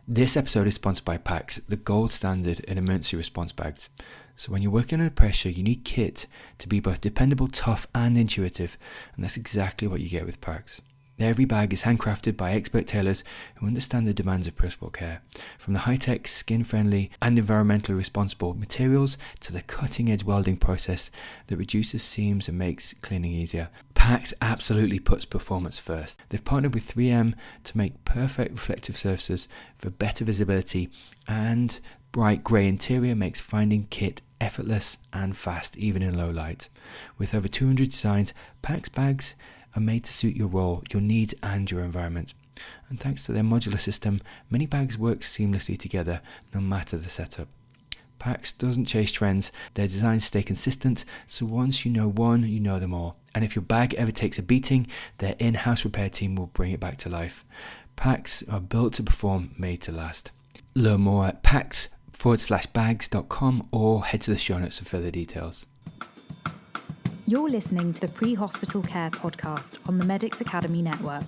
This episode is sponsored by PAX, the gold standard in emergency response bags. So when you're working under pressure, you need kit to be both dependable, tough and intuitive, and that's exactly what you get with PAX. Every bag is handcrafted by expert tailors who understand the demands of personal care, from the high-tech, skin-friendly and environmentally responsible materials to the cutting-edge welding process that reduces seams and makes cleaning easier. PAX absolutely puts performance first. They've partnered with 3M to make perfect reflective surfaces for better visibility, and bright grey interior makes finding kit effortless and fast even in low light. With over 200 designs, PAX bags are made to suit your role, your needs and your environment. And thanks to their modular system, many bags work seamlessly together no matter the setup. PAX doesn't chase trends, their designs stay consistent, so once you know one, you know them all. And if your bag ever takes a beating, their in-house repair team will bring it back to life. PAX are built to perform, made to last. Learn more at pax/bags.com or head to the show notes for further details. You're listening to the Pre-Hospital Care podcast on the Medics Academy Network.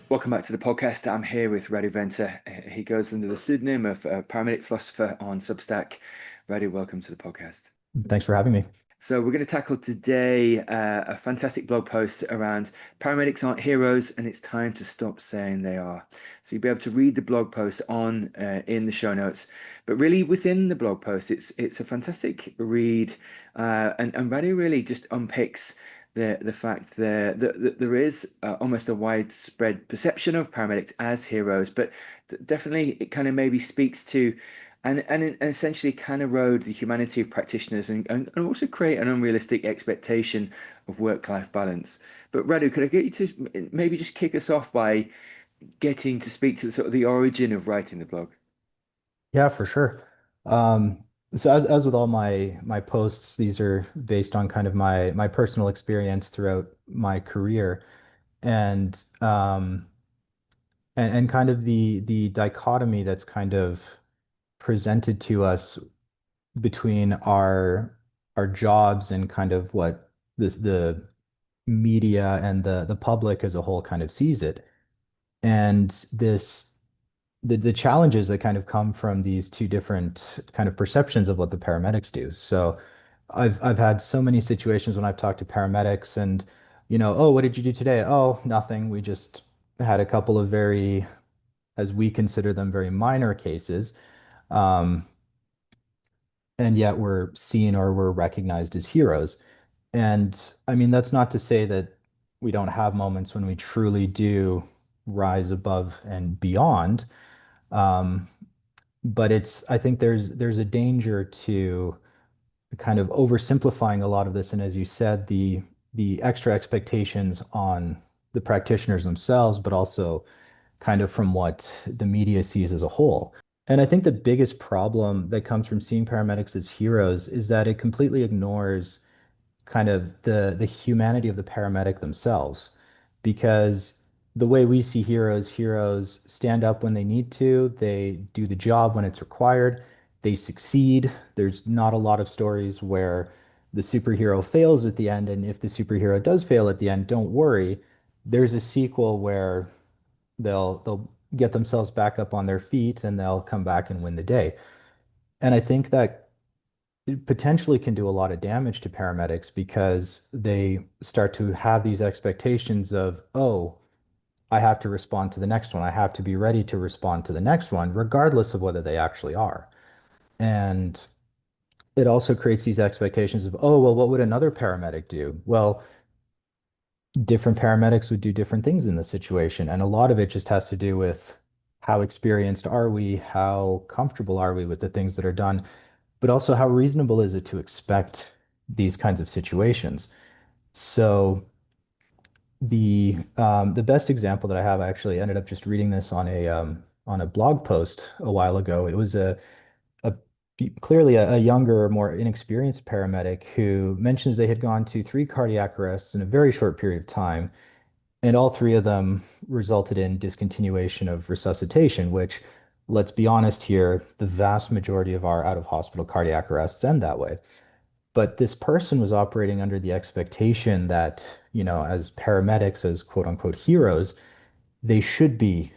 Welcome back to the podcast. I'm here with Radu Venter. He goes under the pseudonym of Paramedic Philosopher on Substack. Radu, welcome to the podcast. Thanks for having me. So we're going to tackle today a fantastic blog post around paramedics aren't heroes and it's time to stop saying they are. So you'll be able to read the blog post on in the show notes. But really within the blog post, it's a fantastic read, and Radu really just unpicks the fact that there is almost a widespread perception of paramedics as heroes, but definitely it kind of maybe speaks to and essentially can erode the humanity of practitioners and also create an unrealistic expectation of work-life balance. But Radu, could I get you to maybe just kick us off by getting to speak to the sort of the origin of writing the blog? Yeah, for sure. So as with all my posts, these are based on kind of my personal experience throughout my career, and and kind of the dichotomy that's kind of presented to us between our jobs and kind of what the media and the public as a whole kind of sees it. And the challenges that kind of come from these two different kind of perceptions of what the paramedics do. So I've had so many situations when I've talked to paramedics and, oh, what did you do today? Oh, nothing. We just had a couple of very, as we consider them, very minor cases. Um, and yet we're seen or we're recognized as heroes. And I mean, that's not to say that we don't have moments when we truly do rise above and beyond. Um, but I think there's a danger to kind of oversimplifying a lot of this. And as you said, the extra expectations on the practitioners themselves, but also kind of from what the media sees as a whole. And I think the biggest problem that comes from seeing paramedics as heroes is that it completely ignores kind of the humanity of the paramedic themselves. Because the way we see heroes stand up when they need to, they do the job when it's required, they succeed. There's not a lot of stories where the superhero fails at the end, and if the superhero does fail at the end, don't worry. There's a sequel where they'll get themselves back up on their feet and they'll come back and win the day. And I think that it potentially can do a lot of damage to paramedics because they start to have these expectations of, oh, I have to respond to the next one. I have to be ready to respond to the next one, regardless of whether they actually are. And it also creates these expectations of, oh, well, what would another paramedic do? Well, different paramedics would do different things in this situation. And a lot of it just has to do with how experienced are we? How comfortable are we with the things that are done? But also how reasonable is it to expect these kinds of situations? So the best example that I have, I actually ended up just reading this on a blog post a while ago. It was a clearly a younger, more inexperienced paramedic who mentions they had gone to three cardiac arrests in a very short period of time, and all three of them resulted in discontinuation of resuscitation, which, let's be honest here, the vast majority of our out-of-hospital cardiac arrests end that way. But this person was operating under the expectation that, as paramedics, as quote unquote heroes, they should be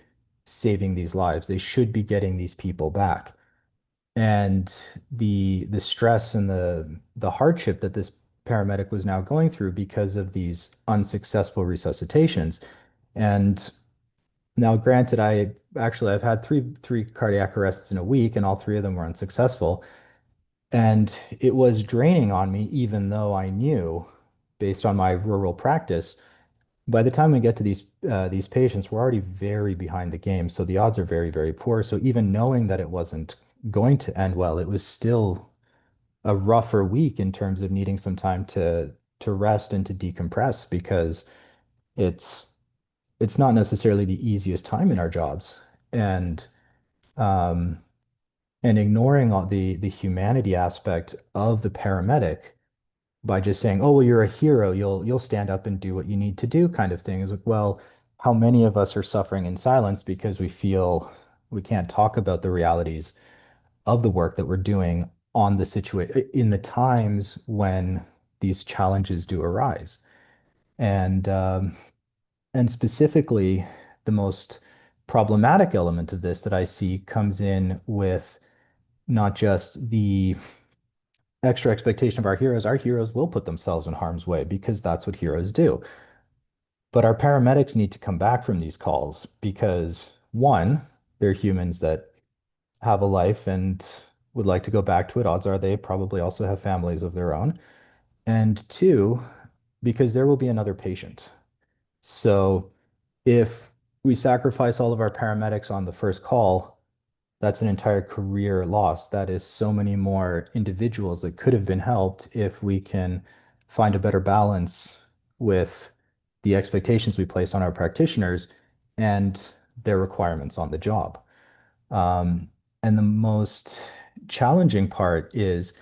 saving these lives. They should be getting these people back. And the stress and the hardship that this paramedic was now going through because of these unsuccessful resuscitations. And now, granted, I've had three cardiac arrests in a week, and all three of them were unsuccessful. And it was draining on me, even though I knew, based on my rural practice, by the time we get to these patients, we're already very behind the game. So the odds are very, very poor. So even knowing that it wasn't going to end well, it was still a rougher week in terms of needing some time to rest and to decompress because it's it's not necessarily the easiest time in our jobs. And um and ignoring all the humanity aspect of the paramedic by just saying, "Oh, well, you're a hero. You'll stand up and do what you need to do," kind of thing. Is like, well, how many of us are suffering in silence because we feel we can't talk about the realities of the work that we're doing on the situation in the times when these challenges do arise. And and specifically, the most problematic element of this that I see comes in with not just the extra expectation of our heroes. Our heroes will put themselves in harm's way because that's what heroes do. But our paramedics need to come back from these calls because one, they're humans that have a life and would like to go back to it. Odds are they probably also have families of their own. And two, because there will be another patient. So if we sacrifice all of our paramedics on the first call, that's an entire career loss. That is so many more individuals that could have been helped if we can find a better balance with the expectations we place on our practitioners and their requirements on the job. Um, and the most challenging part is,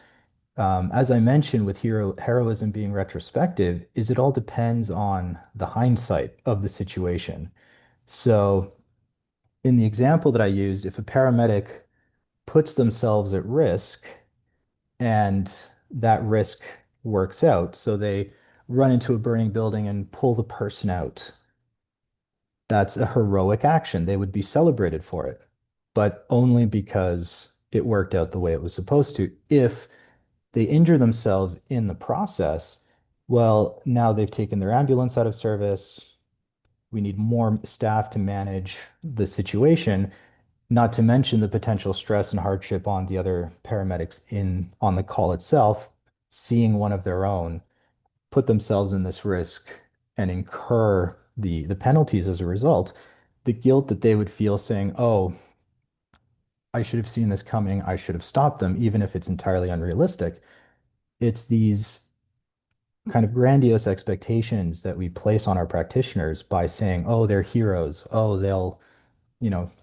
as I mentioned, with heroism being retrospective, is it all depends on the hindsight of the situation. So in the example that I used, if a paramedic puts themselves at risk and that risk works out, so they run into a burning building and pull the person out, that's a heroic action. They would be celebrated for it, but only because it worked out the way it was supposed to. If they injure themselves in the process, well, now they've taken their ambulance out of service. We need more staff to manage the situation, not to mention the potential stress and hardship on the other paramedics in on the call itself, seeing one of their own put themselves in this risk and incur the penalties as a result, the guilt that they would feel saying, "Oh, I should have seen this coming. I should have stopped them," even if it's entirely unrealistic. It's these kind of grandiose expectations that we place on our practitioners by saying, "Oh, they're heroes. Oh, they'll,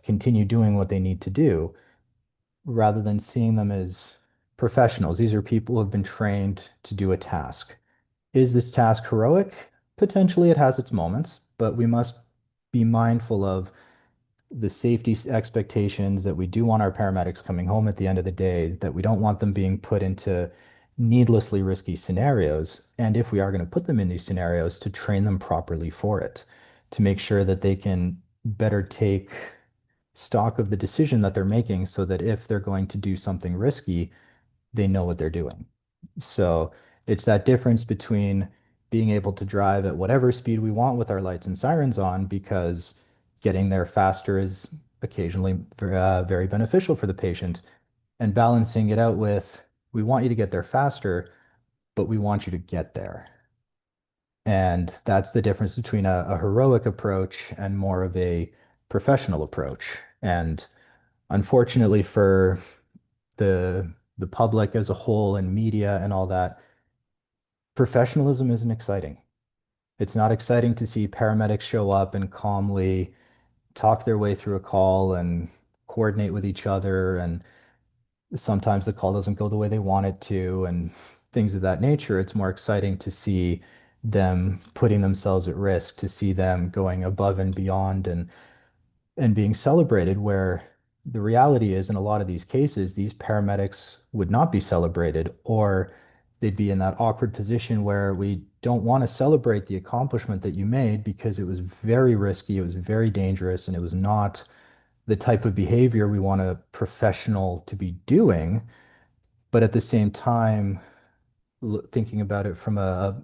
continue doing what they need to do," rather than seeing them as professionals. These are people who have been trained to do a task. Is this task heroic? Potentially it has its moments, but we must be mindful of the safety expectations that we do want our paramedics coming home at the end of the day, that we don't want them being put into needlessly risky scenarios. And if we are going to put them in these scenarios, to train them properly for it, to make sure that they can better take stock of the decision that they're making so that if they're going to do something risky, they know what they're doing. So it's that difference between being able to drive at whatever speed we want with our lights and sirens on because getting there faster is occasionally very beneficial for the patient, and balancing it out with, we want you to get there faster, but we want you to get there. And that's the difference between a heroic approach and more of a professional approach. And unfortunately for the public as a whole and media and all that, professionalism isn't exciting. It's not exciting to see paramedics show up and calmly talk their way through a call and coordinate with each other. And sometimes the call doesn't go the way they want it to, and things of that nature. It's more exciting to see them putting themselves at risk, to see them going above and beyond and being celebrated, where the reality is in a lot of these cases, these paramedics would not be celebrated, or they'd be in that awkward position where we don't want to celebrate the accomplishment that you made because it was very risky, it was very dangerous, and it was not the type of behavior we want a professional to be doing, but at the same time, thinking about it from a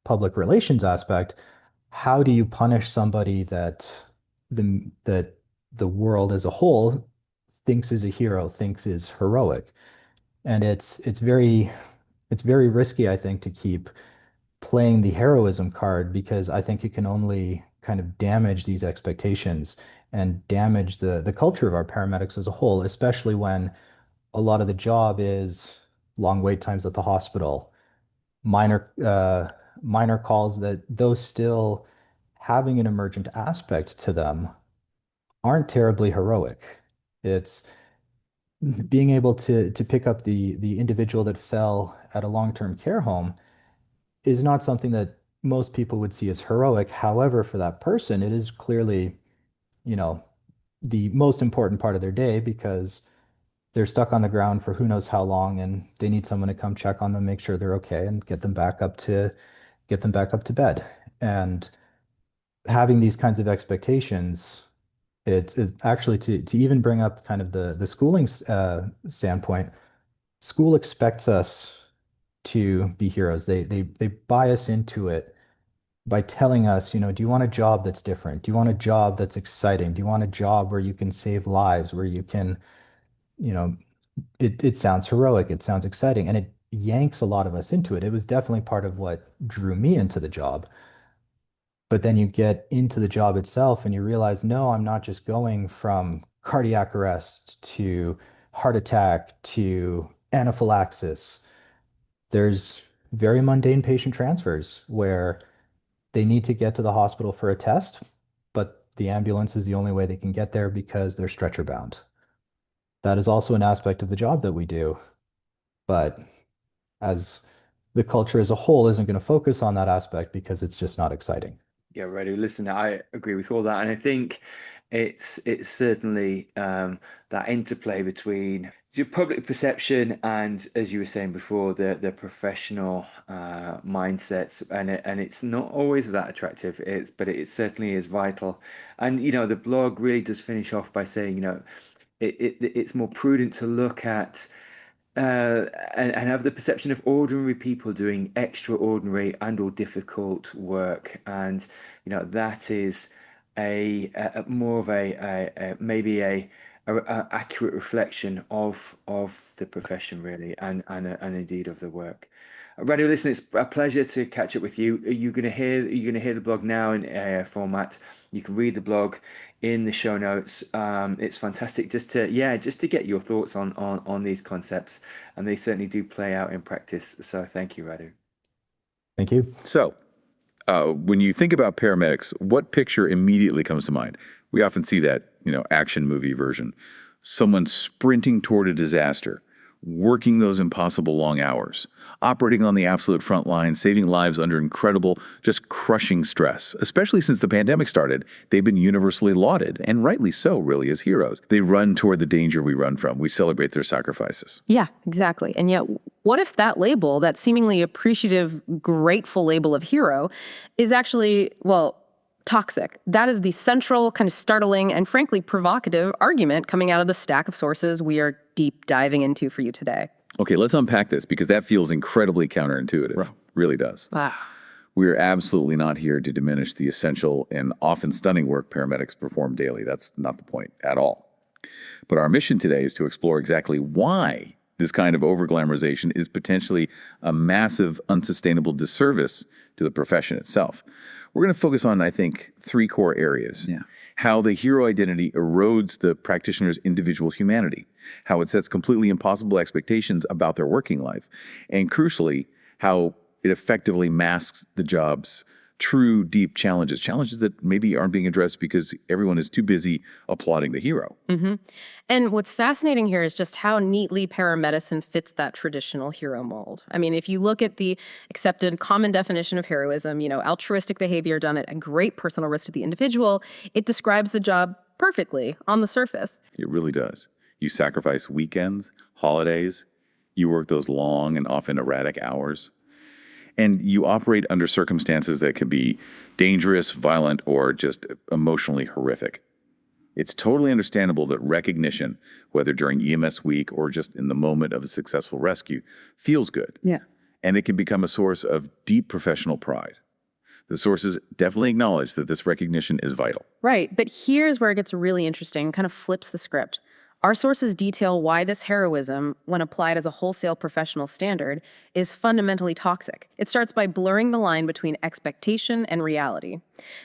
public relations aspect, how do you punish somebody that the world as a whole thinks is a hero, thinks is heroic? And it's very risky, I think, to keep playing the heroism card, because I think it can only kind of damage these expectations and damage the culture of our paramedics as a whole, especially when a lot of the job is long wait times at the hospital, minor calls, that those still having an emergent aspect to them aren't terribly heroic. It's being able to pick up the individual that fell at a long-term care home is not something that most people would see as heroic. However, for that person, it is clearly, you know, the most important part of their day, because they're stuck on the ground for who knows how long, and they need someone to come check on them, make sure they're okay, and get them back up to bed. And having these kinds of expectations, it's actually to even bring up kind of the schooling standpoint. School expects us to be heroes. They buy us into it by telling us, do you want a job that's different? Do you want a job that's exciting? Do you want a job where you can save lives, where you can, you know, it sounds heroic, it sounds exciting, and it yanks a lot of us into it. It was definitely part of what drew me into the job. But then you get into the job itself and you realize, no, I'm not just going from cardiac arrest to heart attack to anaphylaxis. There's very mundane patient transfers where they need to get to the hospital for a test, but the ambulance is the only way they can get there because they're stretcher bound. That is also an aspect of the job that we do. But as the culture as a whole isn't going to focus on that aspect because it's just not exciting. Yeah, Radu, listen, I agree with all that. And I think it's certainly that interplay between your public perception and, as you were saying before, the professional mindsets. And it's not always that attractive. But it certainly is vital. And, the blog really does finish off by saying, it's more prudent to look at and have the perception of ordinary people doing extraordinary and or difficult work, and that is a more of a maybe a accurate reflection of the profession, really, and indeed of the work. Radu, listen, it's a pleasure to catch up with you. You're gonna hear the blog now in AI format. You can read the blog in the show notes. It's fantastic just to get your thoughts on these concepts, and they certainly do play out in practice. So thank you, Radu. Thank you. So, when you think about paramedics, what picture immediately comes to mind? We often see that, action movie version. Someone sprinting toward a disaster, working those impossible long hours, operating on the absolute front line, saving lives under incredible, just crushing stress. Especially since the pandemic started, they've been universally lauded, and rightly so, really, as heroes. They run toward the danger we run from. We celebrate their sacrifices. Yeah, exactly. And yet, what if that label, that seemingly appreciative, grateful label of hero, is actually, toxic? That is the central, kind of startling, and frankly provocative argument coming out of the stack of sources we are deep diving into for you today. Okay, let's unpack this, because that feels incredibly counterintuitive. Right. Really does. We are absolutely not here to diminish the essential and often stunning work paramedics perform daily. That's not the point at all. But our mission today is to explore exactly why this kind of over-glamorization is potentially a massive, unsustainable disservice to the profession itself. We're going to focus on, I think, 3 core areas. Yeah. How the hero identity erodes the practitioner's individual humanity, how it sets completely impossible expectations about their working life, and crucially, how it effectively masks the job's true, deep challenges that maybe aren't being addressed because everyone is too busy applauding the hero. Mm-hmm. And what's fascinating here is just how neatly paramedicine fits that traditional hero mold. I mean, if you look at the accepted common definition of heroism, altruistic behavior done at a great personal risk to the individual, it describes the job perfectly on the surface. It really does. You sacrifice weekends, holidays, you work those long and often erratic hours. And you operate under circumstances that can be dangerous, violent, or just emotionally horrific. It's totally understandable that recognition, whether during EMS week or just in the moment of a successful rescue, feels good. Yeah. And it can become a source of deep professional pride. The sources definitely acknowledge that this recognition is vital. Right, but here's where it gets really interesting, kind of flips the script. Our sources detail why this heroism, when applied as a wholesale professional standard, is fundamentally toxic. It starts by blurring the line between expectation and reality.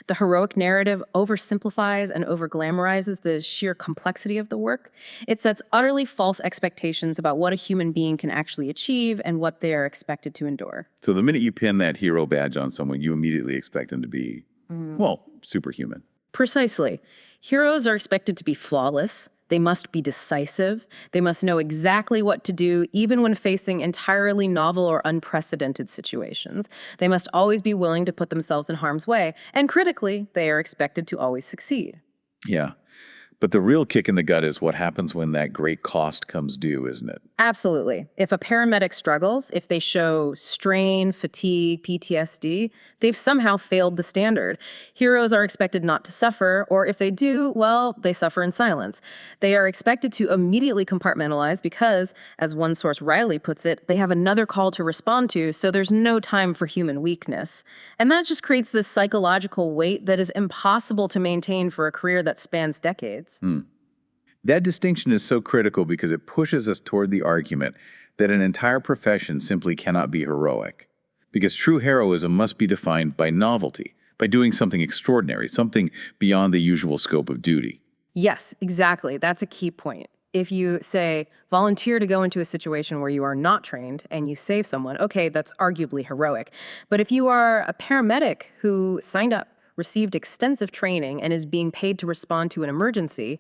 The heroic narrative oversimplifies and overglamorizes the sheer complexity of the work. It sets utterly false expectations about what a human being can actually achieve and what they are expected to endure. So the minute you pin that hero badge on someone, you immediately expect them to be, well, superhuman. Precisely. Heroes are expected to be flawless. They must be decisive. They must know exactly what to do, even when facing entirely novel or unprecedented situations. They must always be willing to put themselves in harm's way. And critically, they are expected to always succeed. Yeah. But the real kick in the gut is what happens when that great cost comes due, isn't it? Absolutely. If a paramedic struggles, if they show strain, fatigue, PTSD, they've somehow failed the standard. Heroes are expected not to suffer, or if they do, well, they suffer in silence. They are expected to immediately compartmentalize because, as one source wryly puts it, they have another call to respond to, so there's no time for human weakness. And that just creates this psychological weight that is impossible to maintain for a career that spans decades. That distinction is so critical because it pushes us toward the argument that an entire profession simply cannot be heroic. Because true heroism must be defined by novelty, by doing something extraordinary, something beyond the usual scope of duty. Yes, exactly. That's a key point. If you say, volunteer to go into a situation where you are not trained and you save someone, okay, that's arguably heroic. But if you are a paramedic who signed up, received extensive training, and is being paid to respond to an emergency,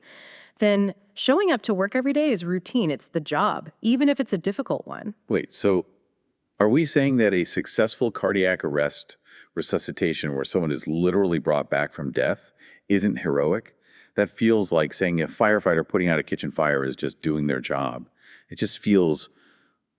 then showing up to work every day is routine. It's the job, even if it's a difficult one. Wait, so are we saying that a successful cardiac arrest resuscitation where someone is literally brought back from death isn't heroic? That feels like saying a firefighter putting out a kitchen fire is just doing their job. It just feels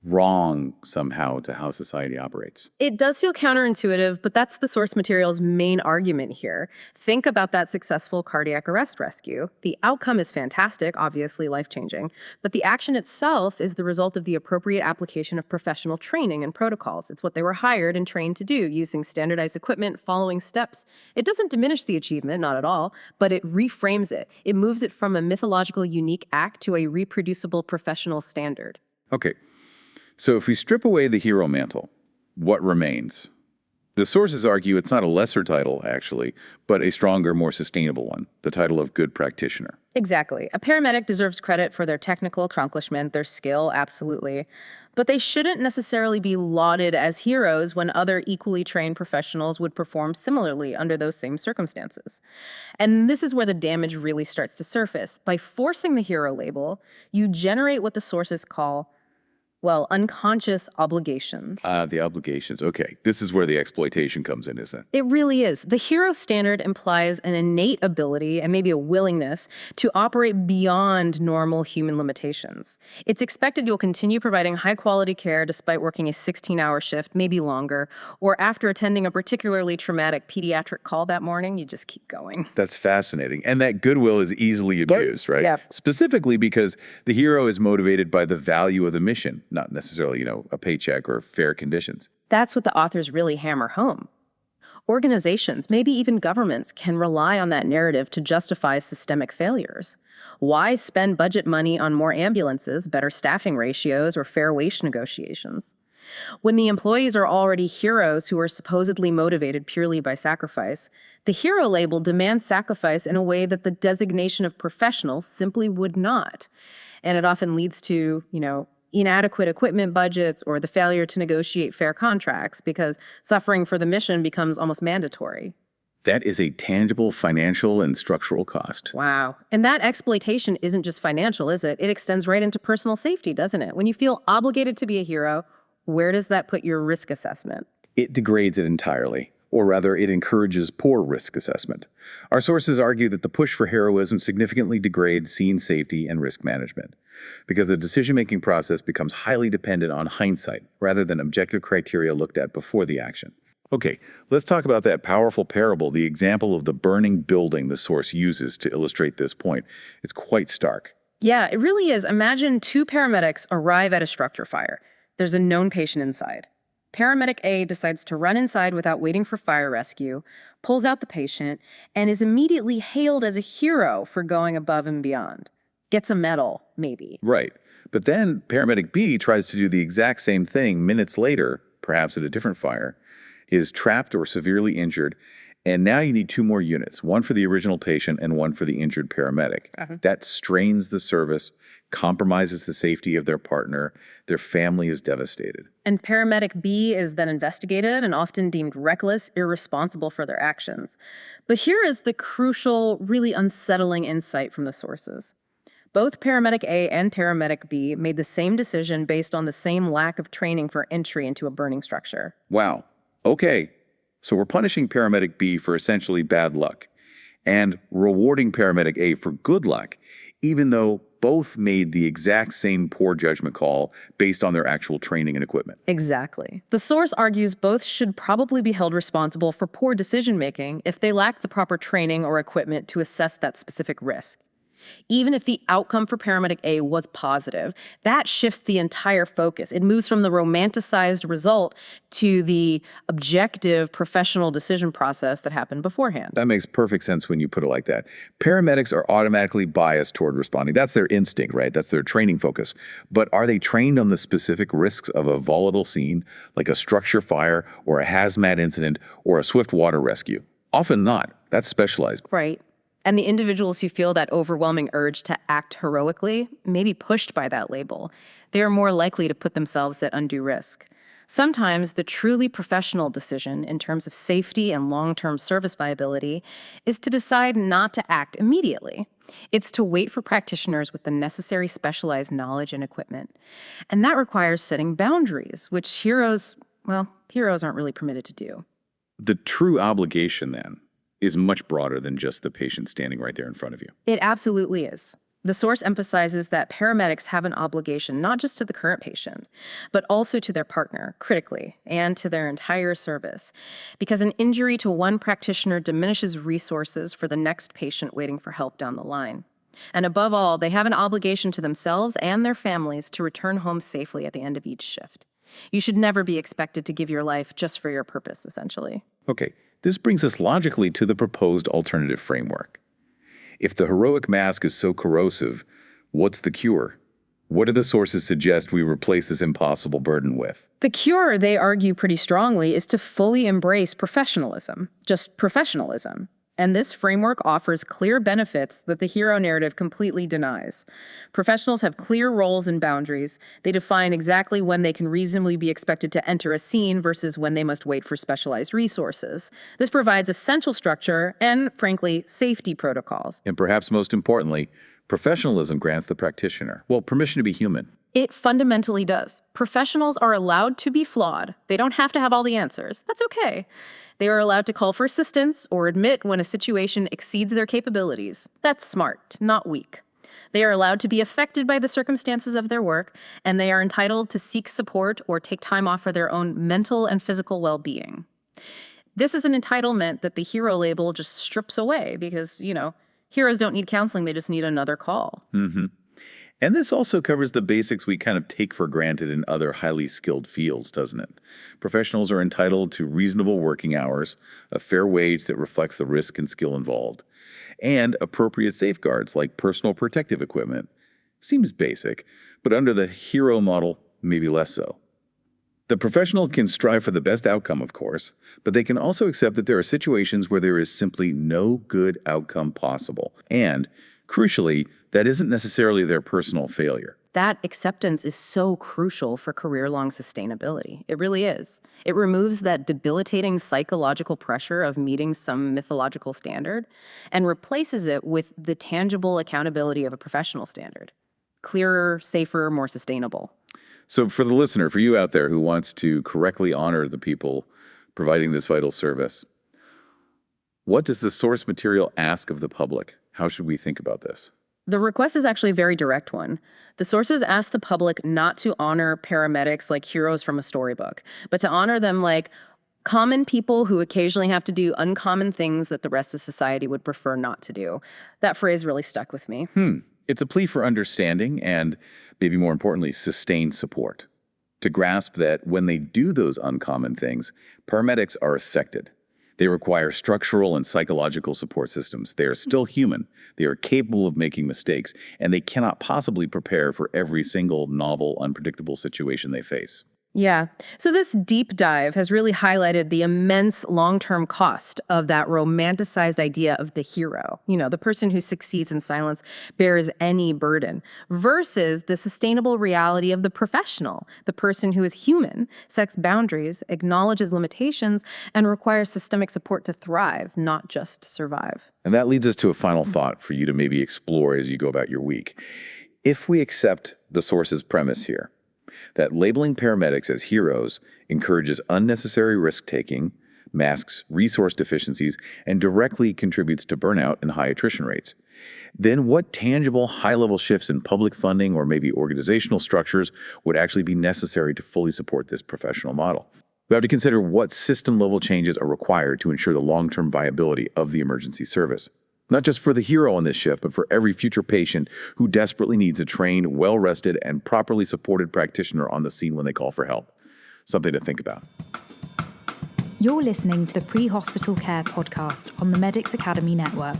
wrong somehow to how society operates. It does feel counterintuitive, but that's the source material's main argument here. Think about that successful cardiac arrest rescue. The outcome is fantastic, obviously life-changing, but the action itself is the result of the appropriate application of professional training and protocols. It's what they were hired and trained to do, using standardized equipment, following steps. It doesn't diminish the achievement, not at all, but it reframes it. It moves it from a mythological unique act to a reproducible professional standard. Okay. So if we strip away the hero mantle, what remains? The sources argue it's not a lesser title, actually, but a stronger, more sustainable one, the title of good practitioner. Exactly. A paramedic deserves credit for their technical accomplishment, their skill, absolutely. But they shouldn't necessarily be lauded as heroes when other equally trained professionals would perform similarly under those same circumstances. And this is where the damage really starts to surface. By forcing the hero label, you generate what the sources call unconscious obligations. The obligations. Okay. This is where the exploitation comes in, isn't it? It really is. The hero standard implies an innate ability and maybe a willingness to operate beyond normal human limitations. It's expected you'll continue providing high-quality care despite working a 16-hour shift, maybe longer, or after attending a particularly traumatic pediatric call that morning, you just keep going. That's fascinating. And that goodwill is easily abused, right? Yep. Specifically because the hero is motivated by the value of the mission, not necessarily, a paycheck or fair conditions. That's what the authors really hammer home. Organizations, maybe even governments, can rely on that narrative to justify systemic failures. Why spend budget money on more ambulances, better staffing ratios, or fair wage negotiations? When the employees are already heroes who are supposedly motivated purely by sacrifice, the hero label demands sacrifice in a way that the designation of professionals simply would not. And it often leads to, inadequate equipment budgets or the failure to negotiate fair contracts because suffering for the mission becomes almost mandatory. That is a tangible financial and structural cost. Wow. And that exploitation isn't just financial, is it? It extends right into personal safety, doesn't it? When you feel obligated to be a hero, where does that put your risk assessment? It degrades it entirely. Or rather, it encourages poor risk assessment. Our sources argue that the push for heroism significantly degrades scene safety and risk management, because the decision-making process becomes highly dependent on hindsight rather than objective criteria looked at before the action. Okay, let's talk about that powerful parable, the example of the burning building the source uses to illustrate this point. It's quite stark. Yeah, it really is. Imagine two paramedics arrive at a structure fire. There's a known patient inside. Paramedic A decides to run inside without waiting for fire rescue, pulls out the patient, and is immediately hailed as a hero for going above and beyond. Gets a medal, maybe. Right. But then paramedic B tries to do the exact same thing minutes later, perhaps at a different fire, is trapped or severely injured, and now you need 2 more units, one for the original patient and one for the injured paramedic. That strains the service, compromises the safety of their partner. Their family is devastated. And paramedic B is then investigated and often deemed reckless, irresponsible for their actions. But here is the crucial, really unsettling insight from the sources. Both paramedic A and paramedic B made the same decision based on the same lack of training for entry into a burning structure. Wow. Okay. So we're punishing paramedic B for essentially bad luck and rewarding paramedic A for good luck, even though both made the exact same poor judgment call based on their actual training and equipment. Exactly. The source argues both should probably be held responsible for poor decision-making if they lack the proper training or equipment to assess that specific risk. Even if the outcome for paramedic A was positive, that shifts the entire focus. It moves from the romanticized result to the objective professional decision process that happened beforehand. That makes perfect sense when you put it like that. Paramedics are automatically biased toward responding. That's their instinct, right? That's their training focus. But are they trained on the specific risks of a volatile scene, like a structure fire or a hazmat incident or a swift water rescue? Often not. That's specialized. Right. And the individuals who feel that overwhelming urge to act heroically may be pushed by that label. They are more likely to put themselves at undue risk. Sometimes the truly professional decision in terms of safety and long-term service viability is to decide not to act immediately. It's to wait for practitioners with the necessary specialized knowledge and equipment. And that requires setting boundaries, which heroes aren't really permitted to do. The true obligation, then, is much broader than just the patient standing right there in front of you. It absolutely is. The source emphasizes that paramedics have an obligation not just to the current patient, but also to their partner, critically, and to their entire service. Because an injury to one practitioner diminishes resources for the next patient waiting for help down the line. And above all, they have an obligation to themselves and their families to return home safely at the end of each shift. You should never be expected to give your life just for your purpose, essentially. Okay. This brings us logically to the proposed alternative framework. If the heroic mask is so corrosive, what's the cure? What do the sources suggest we replace this impossible burden with? The cure, they argue pretty strongly, is to fully embrace professionalism, just professionalism. And this framework offers clear benefits that the hero narrative completely denies. Professionals have clear roles and boundaries. They define exactly when they can reasonably be expected to enter a scene versus when they must wait for specialized resources. This provides essential structure and, frankly, safety protocols. And perhaps most importantly, professionalism grants the practitioner, permission to be human. It fundamentally does. Professionals are allowed to be flawed. They don't have to have all the answers. That's okay. They are allowed to call for assistance or admit when a situation exceeds their capabilities. That's smart, not weak. They are allowed to be affected by the circumstances of their work, and they are entitled to seek support or take time off for their own mental and physical well-being. This is an entitlement that the hero label just strips away because, heroes don't need counseling, they just need another call. Mm-hmm. And this also covers the basics we kind of take for granted in other highly skilled fields, doesn't it? Professionals are entitled to reasonable working hours, a fair wage that reflects the risk and skill involved, and appropriate safeguards like personal protective equipment. Seems basic, but under the hero model, maybe less so. The professional can strive for the best outcome, of course, but they can also accept that there are situations where there is simply no good outcome possible. And, crucially, that isn't necessarily their personal failure. That acceptance is so crucial for career-long sustainability. It really is. It removes that debilitating psychological pressure of meeting some mythological standard and replaces it with the tangible accountability of a professional standard. Clearer, safer, more sustainable. So for the listener, for you out there who wants to correctly honor the people providing this vital service, what does the source material ask of the public? How should we think about this? The request is actually a very direct one. The sources ask the public not to honor paramedics like heroes from a storybook, but to honor them like Common people who occasionally have to do uncommon things that the rest of society would prefer not to do. That phrase really stuck with me. It's a plea for understanding and, maybe more importantly, sustained support. To grasp that when they do those uncommon things, paramedics are affected. They require structural and psychological support systems. They are still human. They are capable of making mistakes, and they cannot possibly prepare for every single novel, unpredictable situation they face. Yeah. So this deep dive has really highlighted the immense long-term cost of that romanticized idea of the hero, the person who succeeds in silence, bears any burden, versus the sustainable reality of the professional, the person who is human, sets boundaries, acknowledges limitations, and requires systemic support to thrive, not just survive. And that leads us to a final thought for you to maybe explore as you go about your week. If we accept the source's premise here, that labeling paramedics as heroes encourages unnecessary risk-taking, masks resource deficiencies, and directly contributes to burnout and high attrition rates, then what tangible high-level shifts in public funding or maybe organizational structures would actually be necessary to fully support this professional model? We have to consider what system-level changes are required to ensure the long-term viability of the emergency service. Not just for the hero on this shift, but for every future patient who desperately needs a trained, well-rested, and properly supported practitioner on the scene when they call for help. Something to think about. You're listening to the Pre-Hospital Care podcast on the Medics Academy Network.